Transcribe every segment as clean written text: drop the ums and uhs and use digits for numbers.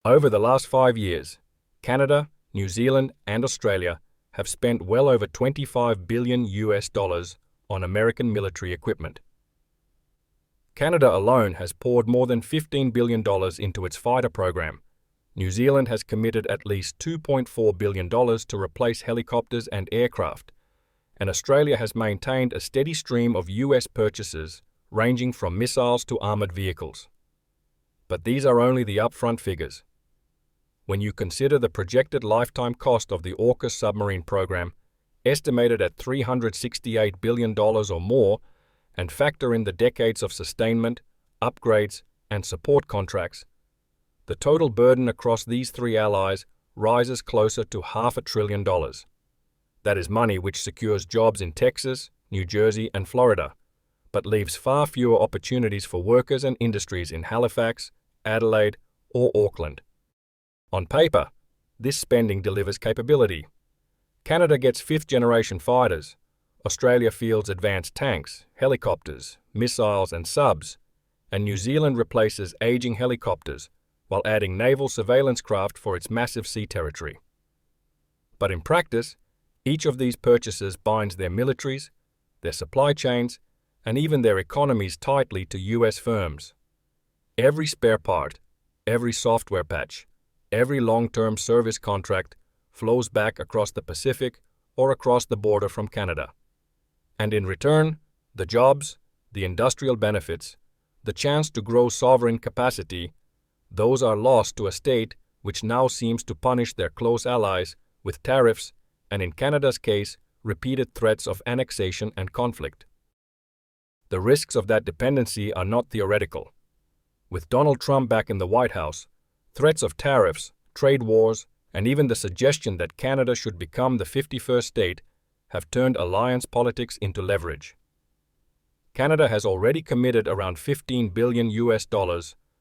Over the last 5 years, Canada, New Zealand, and Australia have spent well over $25 billion on American military equipment. Canada alone has poured more than $15 billion into its fighter program. New Zealand has committed at least $2.4 billion to replace helicopters and aircraft, and Australia has maintained a steady stream of US purchases ranging from missiles to armoured vehicles. But these are only the upfront figures. When you consider the projected lifetime cost of the AUKUS submarine program, estimated at $368 billion or more, and factor in the decades of sustainment, upgrades, and support contracts, the total burden across these three allies rises closer to $500 billion. That is money which secures jobs in Texas, New Jersey, and Florida, but leaves far fewer opportunities for workers and industries in Halifax, Adelaide, or Auckland. On paper, this spending delivers capability. Canada gets fifth-generation fighters. Australia fields advanced tanks, helicopters, missiles, and subs, and New Zealand replaces aging helicopters while adding naval surveillance craft for its massive sea territory. But in practice, each of these purchases binds their militaries, their supply chains, and even their economies tightly to US firms. Every spare part, every software patch, every long-term service contract flows back across the Pacific or across the border from Canada. And in return, the jobs, the industrial benefits, the chance to grow sovereign capacity, those are lost to a state which now seems to punish their close allies with tariffs and, in Canada's case, repeated threats of annexation and conflict. The risks of that dependency are not theoretical. With Donald Trump back in the White House, threats of tariffs, trade wars, and even the suggestion that Canada should become the 51st state have turned alliance politics into leverage. Canada has already committed around $15 billion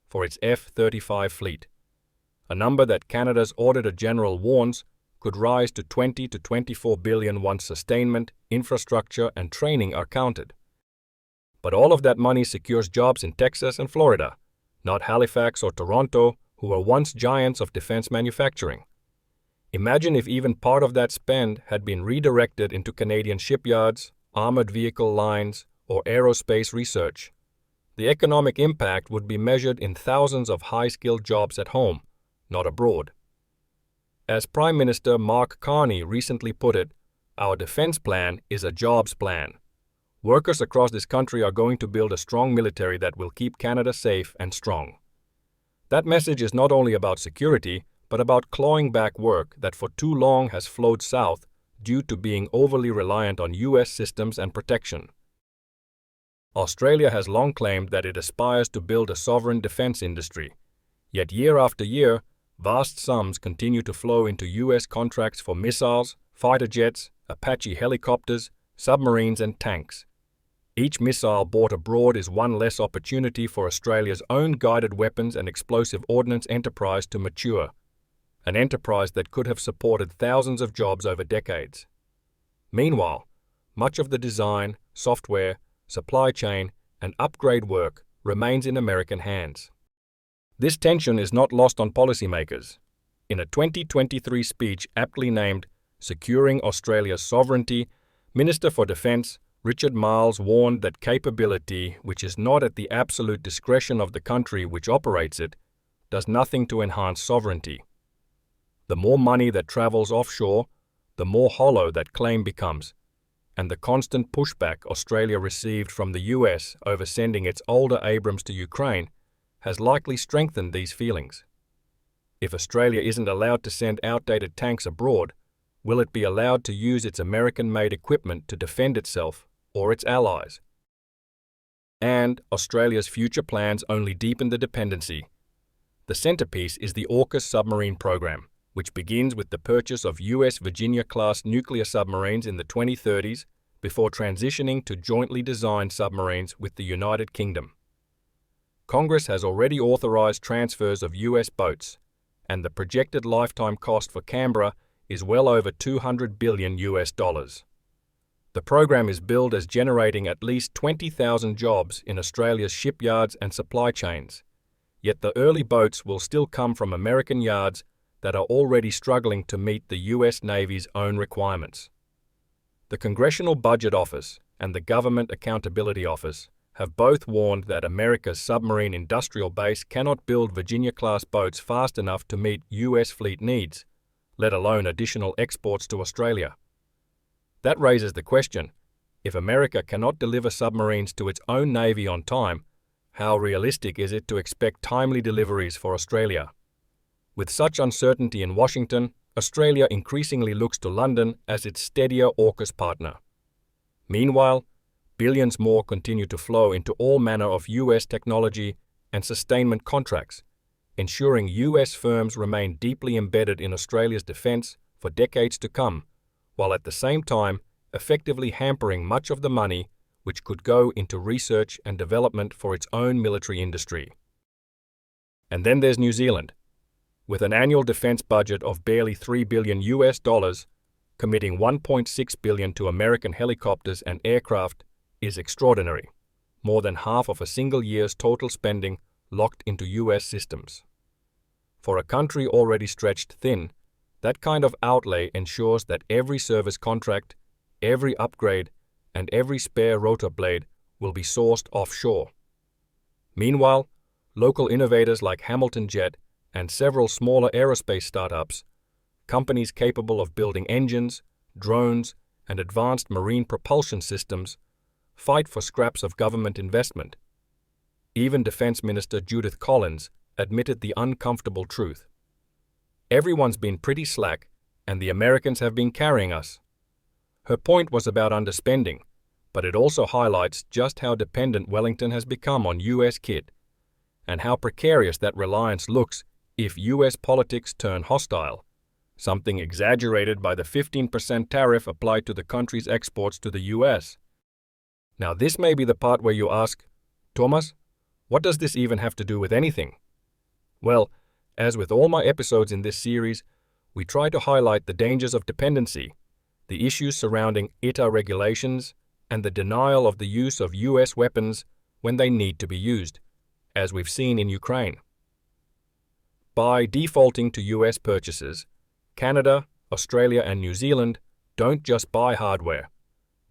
for its F-35 fleet, a number that Canada's Auditor General warns could rise to $20 to $24 billion once sustainment, infrastructure, and training are counted. But all of that money secures jobs in Texas and Florida, not Halifax or Toronto, who were once giants of defense manufacturing. Imagine if even part of that spend had been redirected into Canadian shipyards, armored vehicle lines, or aerospace research. The economic impact would be measured in thousands of high-skilled jobs at home, not abroad. As Prime Minister Mark Carney recently put it, our defense plan is a jobs plan. Workers across this country are going to build a strong military that will keep Canada safe and strong. That message is not only about security, but about clawing back work that for too long has flowed south due to being overly reliant on US systems and protection. Australia has long claimed that it aspires to build a sovereign defense industry, yet year after year, vast sums continue to flow into US contracts for missiles, fighter jets, Apache helicopters, submarines, and tanks. Each missile bought abroad is one less opportunity for Australia's own guided weapons and explosive ordnance enterprise to mature, an enterprise that could have supported thousands of jobs over decades. Meanwhile, much of the design, software, supply chain, and upgrade work remains in American hands. This tension is not lost on policymakers. In a 2023 speech aptly named Securing Australia's Sovereignty, Minister for Defence Richard Marles warned that capability, which is not at the absolute discretion of the country which operates it, does nothing to enhance sovereignty. The more money that travels offshore, the more hollow that claim becomes, and the constant pushback Australia received from the US over sending its older Abrams to Ukraine has likely strengthened these feelings. If Australia isn't allowed to send outdated tanks abroad, will it be allowed to use its American-made equipment to defend itself or its allies? And Australia's future plans only deepen the dependency. The centerpiece is the AUKUS submarine program, which begins with the purchase of US Virginia-class nuclear submarines in the 2030s before transitioning to jointly designed submarines with the United Kingdom. Congress has already authorized transfers of US boats, and the projected lifetime cost for Canberra is well over $200 billion. The program is billed as generating at least 20,000 jobs in Australia's shipyards and supply chains, Yet the early boats will still come from American yards that are already struggling to meet the U.S. Navy's own requirements. The Congressional Budget Office and the Government Accountability Office have both warned that America's submarine industrial base cannot build Virginia-class boats fast enough to meet U.S. fleet needs, let alone additional exports to Australia. That raises the question, if America cannot deliver submarines to its own Navy on time, how realistic is it to expect timely deliveries for Australia? With such uncertainty in Washington, Australia increasingly looks to London as its steadier AUKUS partner. Meanwhile, billions more continue to flow into all manner of U.S. technology and sustainment contracts, ensuring U.S. firms remain deeply embedded in Australia's defence for decades to come, while at the same time effectively hampering much of the money which could go into research and development for its own military industry. And then there's New Zealand. With an annual defence budget of barely $3 billion, committing $1.6 billion to American helicopters and aircraft is extraordinary, more than half of a single year's total spending locked into U.S. systems. For a country already stretched thin, that kind of outlay ensures that every service contract, every upgrade, and every spare rotor blade will be sourced offshore. Meanwhile, local innovators like HamiltonJet and several smaller aerospace startups, companies capable of building engines, drones, and advanced marine propulsion systems, fight for scraps of government investment. Even Defense Minister Judith Collins admitted the uncomfortable truth. Everyone's been pretty slack, and the Americans have been carrying us. Her point was about underspending, but it also highlights just how dependent Wellington has become on U.S. kit, and how precarious that reliance looks if U.S. politics turn hostile, something exaggerated by the 15% tariff applied to the country's exports to the U.S. Now this may be the part where you ask, Thomas, what does this even have to do with anything? Well, as with all my episodes in this series, we try to highlight the dangers of dependency, the issues surrounding ITA regulations, and the denial of the use of U.S. weapons when they need to be used, as we've seen in Ukraine. By defaulting to U.S. purchases, Canada, Australia, and New Zealand don't just buy hardware,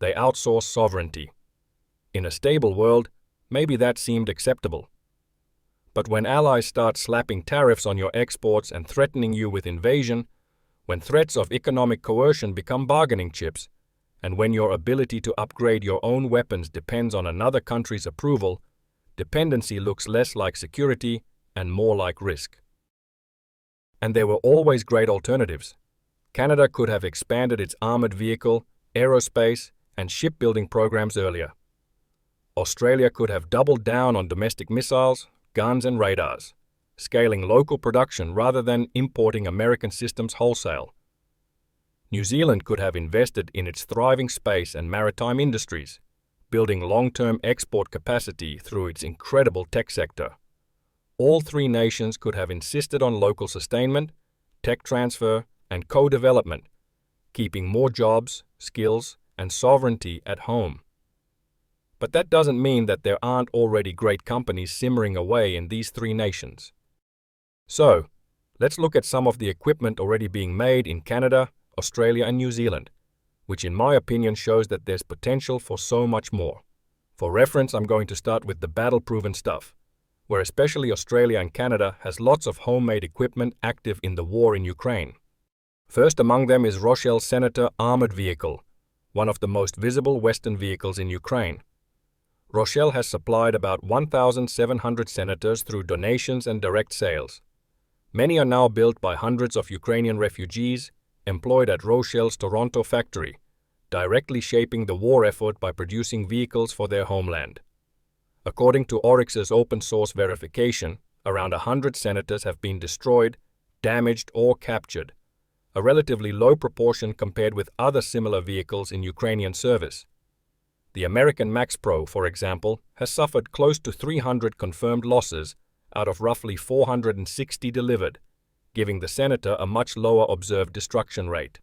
they outsource sovereignty. In a stable world, maybe that seemed acceptable. But when allies start slapping tariffs on your exports and threatening you with invasion, when threats of economic coercion become bargaining chips, and when your ability to upgrade your own weapons depends on another country's approval, dependency looks less like security and more like risk. And there were always great alternatives. Canada could have expanded its armoured vehicle, aerospace, and shipbuilding programs earlier. Australia could have doubled down on domestic missiles, guns, and radars, scaling local production rather than importing American systems wholesale. New Zealand could have invested in its thriving space and maritime industries, building long-term export capacity through its incredible tech sector. All three nations could have insisted on local sustainment, tech transfer, and co-development, keeping more jobs, skills, and sovereignty at home. But that doesn't mean that there aren't already great companies simmering away in these three nations. So, let's look at some of the equipment already being made in Canada, Australia, and New Zealand, which in my opinion shows that there's potential for so much more. For reference, I'm going to start with the battle-proven stuff, where especially Australia and Canada has lots of homemade equipment active in the war in Ukraine. First among them is Roshel Senator Armoured Vehicle, one of the most visible Western vehicles in Ukraine. Roshel has supplied about 1,700 Senators through donations and direct sales. Many are now built by hundreds of Ukrainian refugees employed at Roshel's Toronto factory, directly shaping the war effort by producing vehicles for their homeland. According to Oryx's open-source verification, around 100 Senators have been destroyed, damaged, or captured, a relatively low proportion compared with other similar vehicles in Ukrainian service. The American Max Pro, for example, has suffered close to 300 confirmed losses out of roughly 460 delivered, giving the Senator a much lower observed destruction rate.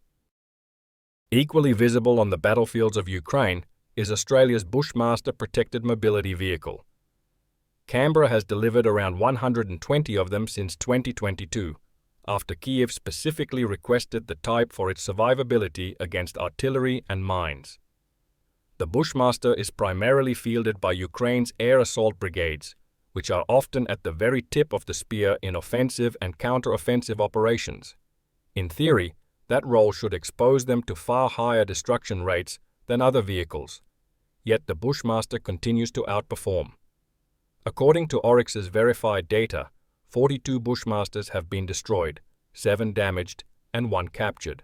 Equally visible on the battlefields of Ukraine is Australia's Bushmaster Protected Mobility Vehicle. Canberra has delivered around 120 of them since 2022, after Kyiv specifically requested the type for its survivability against artillery and mines. The Bushmaster is primarily fielded by Ukraine's air assault brigades, which are often at the very tip of the spear in offensive and counter-offensive operations. In theory, that role should expose them to far higher destruction rates than other vehicles, yet the Bushmaster continues to outperform. According to Oryx's verified data, 42 Bushmasters have been destroyed, 7 damaged, and 1 captured.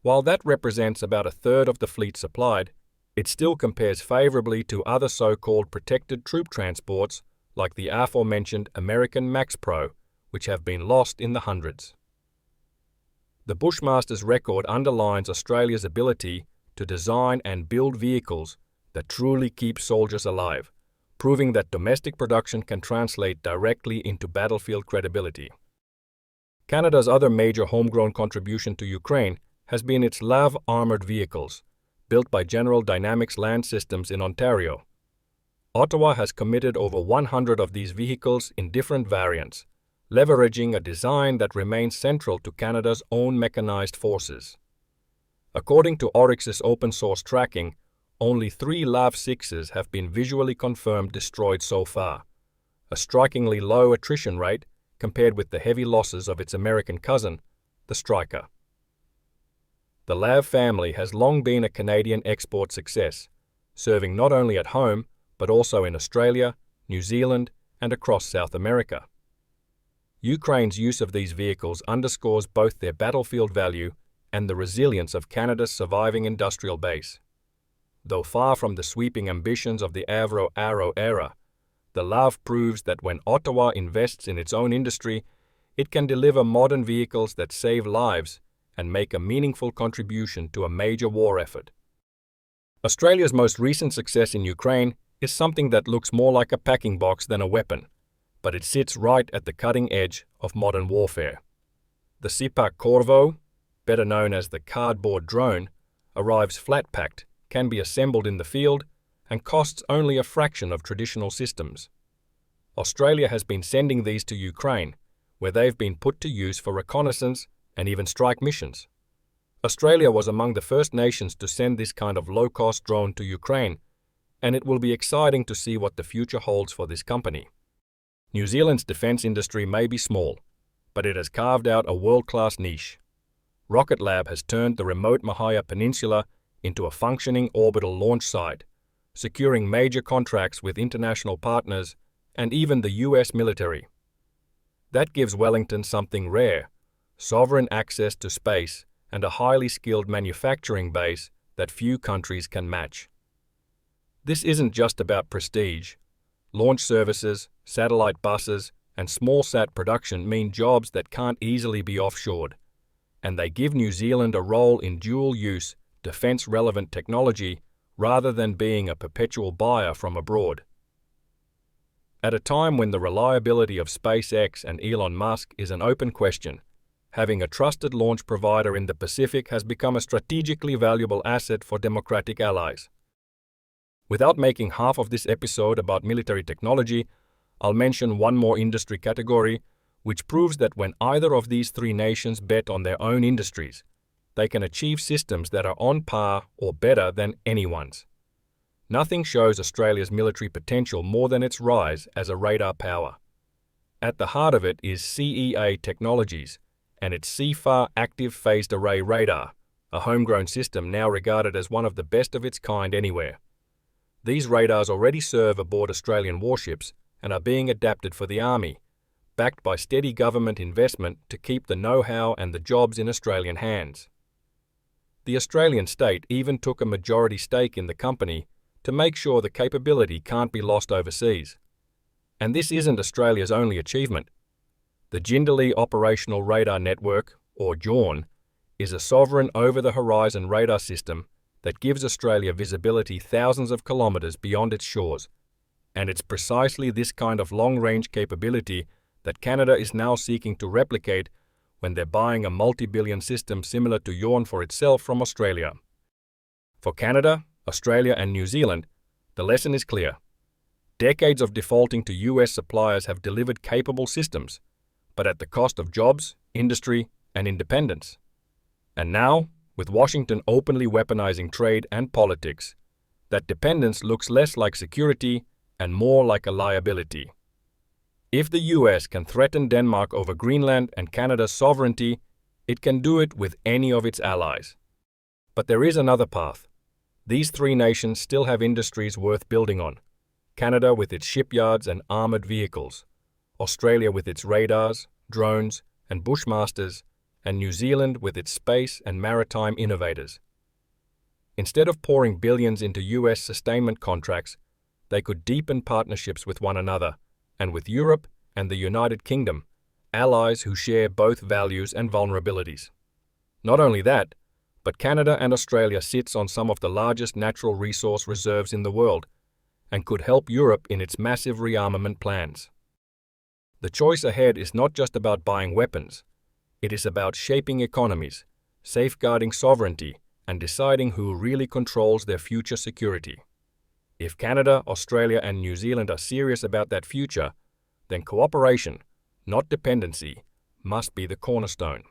While that represents about a third of the fleet supplied, it still compares favorably to other so-called protected troop transports like the aforementioned American Max Pro, which have been lost in the hundreds. The Bushmaster's record underlines Australia's ability to design and build vehicles that truly keep soldiers alive, proving that domestic production can translate directly into battlefield credibility. Canada's other major homegrown contribution to Ukraine has been its LAV armoured vehicles, built by General Dynamics Land Systems in Ontario. Ottawa has committed over 100 of these vehicles in different variants, leveraging a design that remains central to Canada's own mechanized forces. According to Oryx's open-source tracking, only 3 LAV-6s have been visually confirmed destroyed so far, a strikingly low attrition rate compared with the heavy losses of its American cousin, the Striker. The LAV family has long been a Canadian export success, serving not only at home but also in Australia, New Zealand, and across South America. Ukraine's use of these vehicles underscores both their battlefield value and the resilience of Canada's surviving industrial base. Though far from the sweeping ambitions of the Avro-Arrow era, the LAV proves that when Ottawa invests in its own industry, it can deliver modern vehicles that save lives and make a meaningful contribution to a major war effort. Australia's most recent success in Ukraine is something that looks more like a packing box than a weapon, but it sits right at the cutting edge of modern warfare. The SYPAQ Corvo, better known as the cardboard drone, arrives flat-packed, can be assembled in the field, and costs only a fraction of traditional systems. Australia has been sending these to Ukraine, where they've been put to use for reconnaissance and even strike missions. Australia was among the first nations to send this kind of low-cost drone to Ukraine, and it will be exciting to see what the future holds for this company. New Zealand's defence industry may be small, but it has carved out a world-class niche. Rocket Lab has turned the remote Mahia Peninsula into a functioning orbital launch site, securing major contracts with international partners and even the US military. That gives Wellington something rare: sovereign access to space and a highly skilled manufacturing base that few countries can match. This isn't just about prestige. Launch services, satellite buses, and small-sat production mean jobs that can't easily be offshored, and they give New Zealand a role in dual-use, defence-relevant technology rather than being a perpetual buyer from abroad. At a time when the reliability of SpaceX and Elon Musk is an open question, having a trusted launch provider in the Pacific has become a strategically valuable asset for democratic allies. Without making half of this episode about military technology, I'll mention one more industry category, which proves that when either of these 3 nations bet on their own industries, they can achieve systems that are on par or better than anyone's. Nothing shows Australia's military potential more than its rise as a radar power. At the heart of it is CEA Technologies and its CEAFAR Active Phased Array Radar, a homegrown system now regarded as one of the best of its kind anywhere. These radars already serve aboard Australian warships and are being adapted for the Army, backed by steady government investment to keep the know-how and the jobs in Australian hands. The Australian state even took a majority stake in the company to make sure the capability can't be lost overseas. And this isn't Australia's only achievement. The Jindalee Operational Radar Network, or JORN, is a sovereign over-the-horizon radar system that gives Australia visibility thousands of kilometres beyond its shores, and it's precisely this kind of long-range capability that Canada is now seeking to replicate when they're buying a multi-billion system similar to JORN for itself from Australia. For Canada, Australia and New Zealand, the lesson is clear. Decades of defaulting to US suppliers have delivered capable systems, but at the cost of jobs, industry, and independence. And now, with Washington openly weaponizing trade and politics, that dependence looks less like security and more like a liability. If the US can threaten Denmark over Greenland and Canada's sovereignty, it can do it with any of its allies. But there is another path. These three nations still have industries worth building on. Canada with its shipyards and armored vehicles, Australia with its radars, drones, and Bushmasters, and New Zealand with its space and maritime innovators. Instead of pouring billions into US sustainment contracts, they could deepen partnerships with one another, and with Europe and the United Kingdom, allies who share both values and vulnerabilities. Not only that, but Canada and Australia sits on some of the largest natural resource reserves in the world, and could help Europe in its massive rearmament plans. The choice ahead is not just about buying weapons. It is about shaping economies, safeguarding sovereignty, and deciding who really controls their future security. If Canada, Australia, and New Zealand are serious about that future, then cooperation, not dependency, must be the cornerstone.